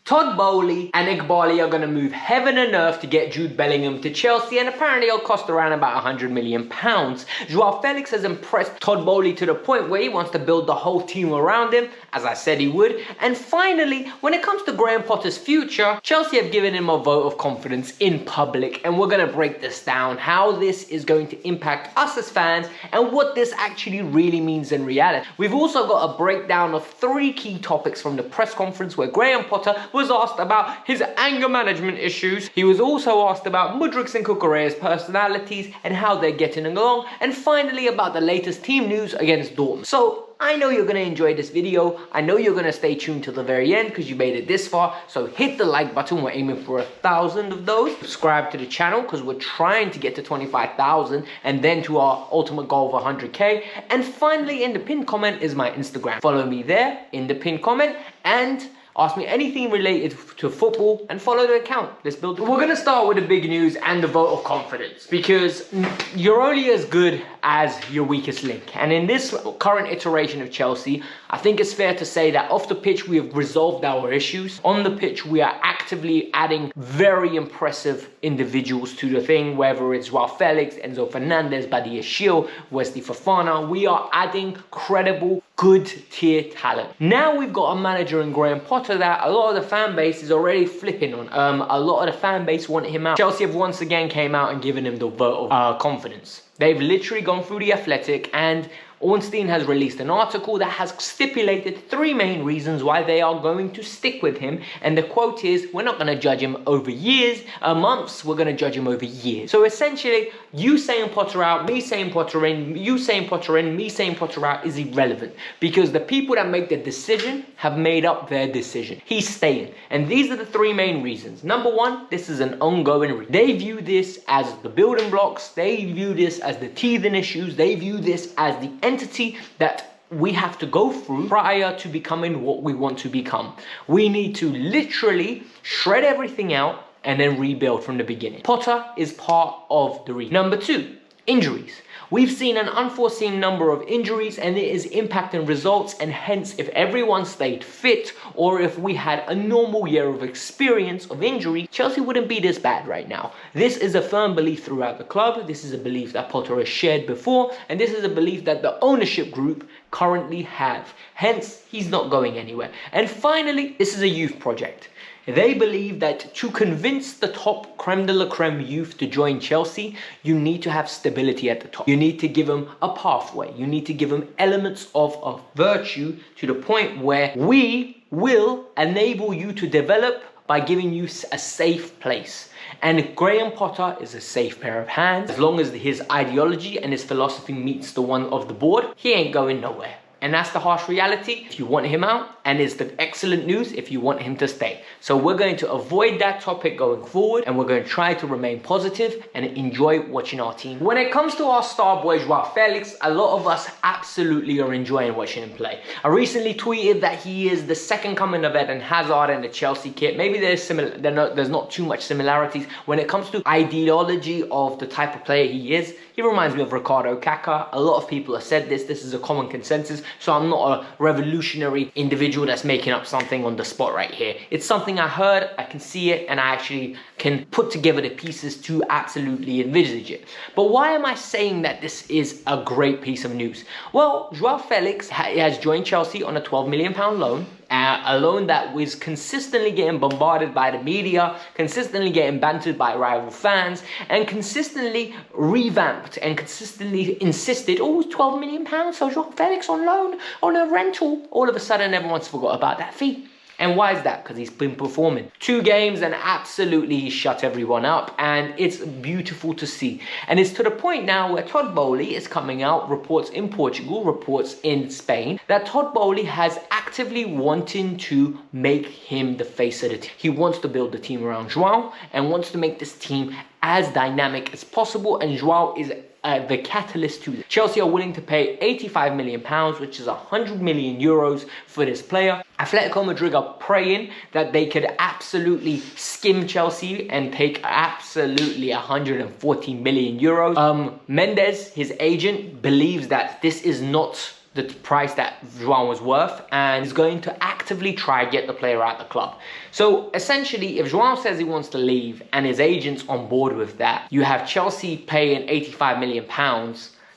Todd Boehly and Boehly are going to move heaven and earth to get Jude Bellingham to Chelsea, and apparently it'll cost around about £100 million. Joao Felix has impressed Todd Boehly to the point where he wants to build the whole team around him, as I said he would. And finally, when it comes to Graham Potter's future, Chelsea have given him a vote of confidence in public, and we're going to break this down, how this is going to impact us as fans and what this actually really means in reality. We've also got a breakdown of 3 key topics from the press conference where Graham Potter was asked about his anger management issues. He was also asked about Mudrik's and Cucurella's personalities and how they're getting along, and finally about the latest team news against Dortmund. So I know you're going to enjoy this video. I know you're going to stay tuned till the very end because you made it this far. So hit the like button. We're aiming for 1,000 of those. Subscribe to the channel because we're trying to get to 25,000 and then to our ultimate goal of 100k. And finally, in the pinned comment is my Instagram. Follow me there in the pinned comment and ask me anything related to football and follow the account. Let's build it. We're going to start with the big news and the vote of confidence, because you're only as good as your weakest link. And in this current iteration of Chelsea, I think it's fair to say that off the pitch, we have resolved our issues. On the pitch, we are actively adding very impressive individuals to the thing, whether it's Joao Felix, Enzo Fernandez, Badia Shil, Wesley Fofana. We are adding credible, good tier talent. Now we've got a manager in Graham Potter that a lot of the fan base is already flipping on. A lot of the fan base want him out. Chelsea have once again came out and given him the vote of confidence. They've literally gone through The Athletic, and Ornstein has released an article that has stipulated 3 main reasons why they are going to stick with him. And the quote is, we're not going to judge him over years, months, we're going to judge him over years. So essentially, you saying Potter out, me saying Potter in, you saying Potter in, me saying Potter out is irrelevant, because the people that make the decision have made up their decision. He's staying. And these are the 3 main reasons. Number 1, this is an ongoing. They view this as the building blocks. They view this as the teething issues. They view this as the entity that we have to go through prior to becoming what we want to become. We need to literally shred everything out and then rebuild from the beginning. Potter is part of the reason. Number 2, injuries. We've seen an unforeseen number of injuries, and it is impacting results, and hence if everyone stayed fit, or if we had a normal year of experience of injury, Chelsea wouldn't be this bad right now. This is a firm belief throughout the club. This is a belief that Potter has shared before, and this is a belief that the ownership group currently have. Hence, he's not going anywhere. And finally, this is a youth project. They believe that to convince the top creme de la creme youth to join Chelsea, you need to have stability at the top. You need to give them a pathway. You need to give them elements of virtue to the point where we will enable you to develop by giving you a safe place. And Graham Potter is a safe pair of hands. As long as his ideology and his philosophy meets the one of the board, he ain't going nowhere. And that's the harsh reality if you want him out, and it's the excellent news if you want him to stay. So we're going to avoid that topic going forward, and we're going to try to remain positive and enjoy watching our team. When it comes to our star boy Joao Felix, a lot of us absolutely are enjoying watching him play. I recently tweeted that he is the second coming of Eden Hazard in the Chelsea kit. Maybe there's not too much similarities when it comes to ideology of the type of player he is. He reminds me of Ricardo Kaka. A lot of people have said this. This is a common consensus. So I'm not a revolutionary individual that's making up something on the spot right here. It's something I heard, I can see it, and I actually can put together the pieces to absolutely envisage it. But why am I saying that this is a great piece of news? Well, Joao Felix has joined Chelsea on a £12 million loan. A loan that was consistently getting bombarded by the media, consistently getting bantered by rival fans, and consistently revamped and consistently insisted, oh, £12 million, so Joao Felix on loan, on a rental. All of a sudden, everyone's forgot about that fee. And why is that? Because he's been performing 2 games and absolutely he shut everyone up, and it's beautiful to see. And it's to the point now where Todd Boehly is coming out, reports in Portugal, reports in Spain, that Todd Boehly has actively wanting to make him the face of the team. He wants to build the team around Joao and wants to make this team as dynamic as possible, and Joao is the catalyst to this. Chelsea are willing to pay £85 million, which is 100 million euros for this player. Atletico Madrid are praying that they could absolutely skim Chelsea and take absolutely 140 million euros. Mendes, his agent, believes that this is not the price that João was worth, and is going to actively try to get the player out of the club. So essentially, if João says he wants to leave and his agent's on board with that, you have Chelsea paying £85 million,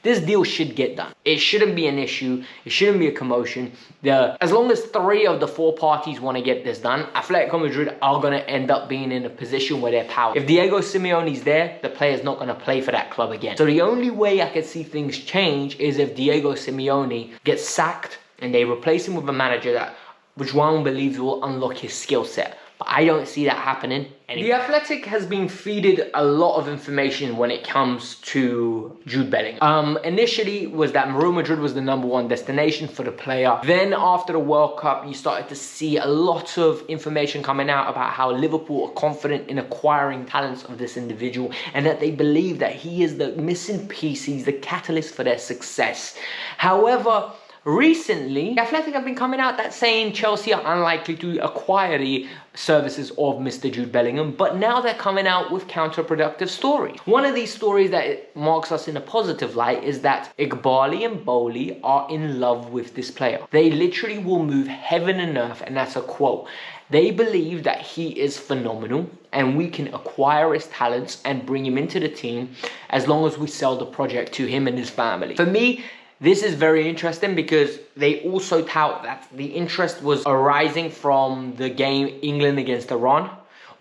this deal should get done. It shouldn't be an issue. It shouldn't be a commotion. As long as 3 of the 4 parties want to get this done, Atletico Madrid are going to end up being in a position where they're powerful. If Diego Simeone's there, the player's not going to play for that club again. So the only way I could see things change is if Diego Simeone gets sacked and they replace him with a manager that João believes will unlock his skill set. But I don't see that happening anymore. The Athletic has been feeded a lot of information when it comes to Jude Bellingham. Initially was that Real Madrid was the #1 destination for the player. Then after the World Cup, you started to see a lot of information coming out about how Liverpool are confident in acquiring talents of this individual and that they believe that he is the missing piece, he's the catalyst for their success. However, recently, Athletic have been coming out that saying Chelsea are unlikely to acquire the services of Mr. Jude Bellingham, but now they're coming out with counterproductive stories. One of these stories that marks us in a positive light is that Iqbali and Boehly are in love with this player. They literally will move heaven and earth, and that's a quote. They believe that he is phenomenal and we can acquire his talents and bring him into the team as long as we sell the project to him and his family. For me, this is very interesting because they also tout that the interest was arising from the game England against Iran,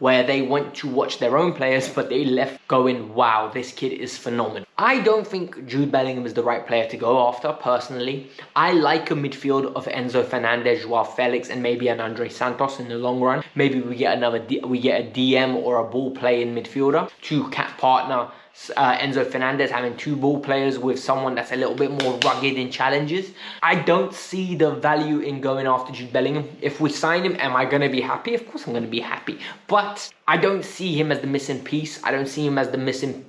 where they went to watch their own players, but they left going, wow, this kid is phenomenal. I don't think Jude Bellingham is the right player to go after, personally. I like a midfield of Enzo Fernandez, João Felix, and maybe an Andre Santos in the long run. Maybe we get a DM or a ball playing midfielder to partner Enzo Fernandez, having 2 ball players with someone that's a little bit more rugged in challenges. I don't see the value in going after Jude Bellingham. If we sign him, am I going to be happy? Of course I'm going to be happy. But I don't see him as the missing piece. I don't see him as the missing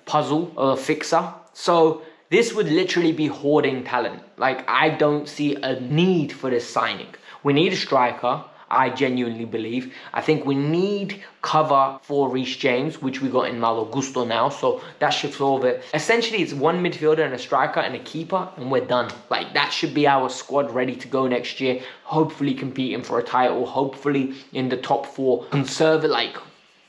puzzle or fixer. So this would literally be hoarding talent. Like, I don't see a need for this signing. We need a striker. I genuinely believe. I think we need cover for Reece James, which we got in Malo Gusto now, so that should solve it. Essentially, it's 1 midfielder and a striker and a keeper, and we're done. Like, that should be our squad ready to go next year, hopefully competing for a title, hopefully in the top 4,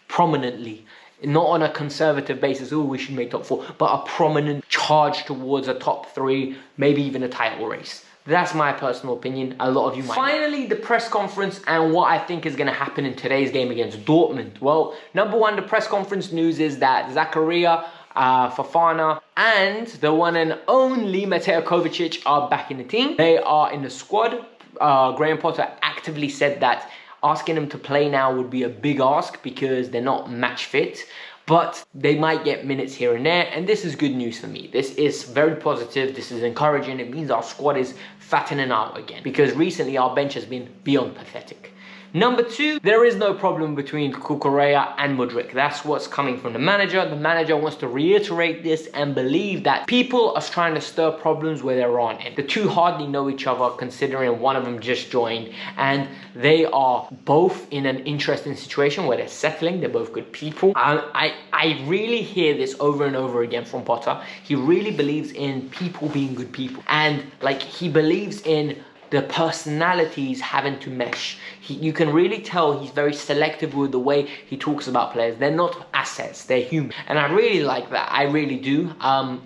prominently. Not on a conservative basis, oh, we should make top 4, but a prominent charge towards a top 3, maybe even a title race. That's my personal opinion. A lot of you might. Finally, the press conference and what I think is going to happen in today's game against Dortmund. Well, #1, the press conference news is that Zakaria, Fofana, and the one and only Mateo Kovacic are back in the team. They are in the squad. Graham Potter actively said that asking them to play now would be a big ask because they're not match fit. But they might get minutes here and there, and this is good news for me. This is very positive, this is encouraging. It means our squad is fattening out again, because recently our bench has been beyond pathetic. #2, there is no problem between Cucurella and Mudryk. That's what's coming from the manager. The manager wants to reiterate this and believe that people are trying to stir problems where there aren't any. The two hardly know each other, considering one of them just joined, and they are both in an interesting situation where they're settling. They're both good people. I really hear this over and over again from Potter. He really believes in people being good people, and like, he believes in the personalities having to mesh. You can really tell he's very selective with the way he talks about players. They're not assets, they're human. And I really like that, I really do.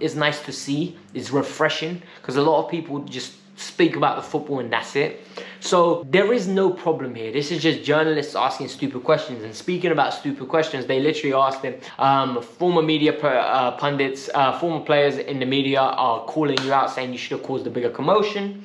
It's nice to see, it's refreshing, because a lot of people just speak about the football and that's it. So there is no problem here. This is just journalists asking stupid questions. And speaking about stupid questions, they literally asked them, former media pundits, former players in the media are calling you out, saying you should have caused a bigger commotion.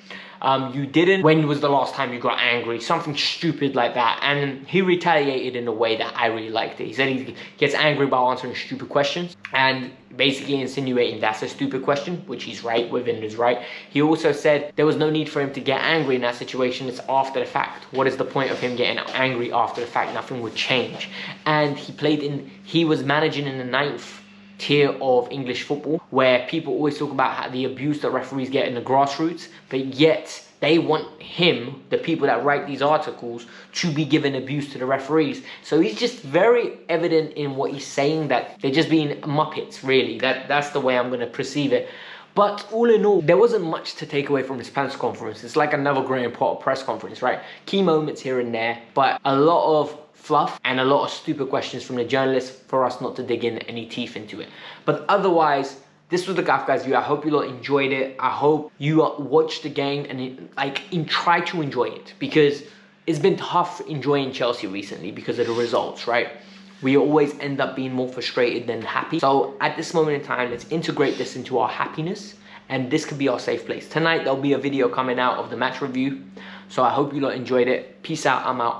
You didn't. When was the last time you got angry? Something stupid like that. And he retaliated in a way that I really liked it. He said he gets angry by answering stupid questions and basically insinuating that's a stupid question, which he's right, within his right. He also said there was no need for him to get angry in that situation. It's after the fact. What is the point of him getting angry after the fact? Nothing would change. And he was managing in the 9th tier of English football, where people always talk about how the abuse that referees get in the grassroots, but yet they want him, the people that write these articles, to be giving abuse to the referees. So he's just very evident in what he's saying, that they're just being muppets, really. That's the way I'm going to perceive it. But all in all, there wasn't much to take away from his press conference. It's like another Graham Potter press conference, right? Key moments here and there, but a lot of fluff and a lot of stupid questions from the journalists for us not to dig in any teeth into it. But otherwise, this was the Kavkas View. I hope you lot enjoyed it. I hope you watched the game and try to enjoy it, because it's been tough enjoying Chelsea recently because of the results, right? We always end up being more frustrated than happy. So at this moment in time, let's integrate this into our happiness, and this could be our safe place. Tonight, there'll be a video coming out of the match review. So I hope you lot enjoyed it. Peace out. I'm out.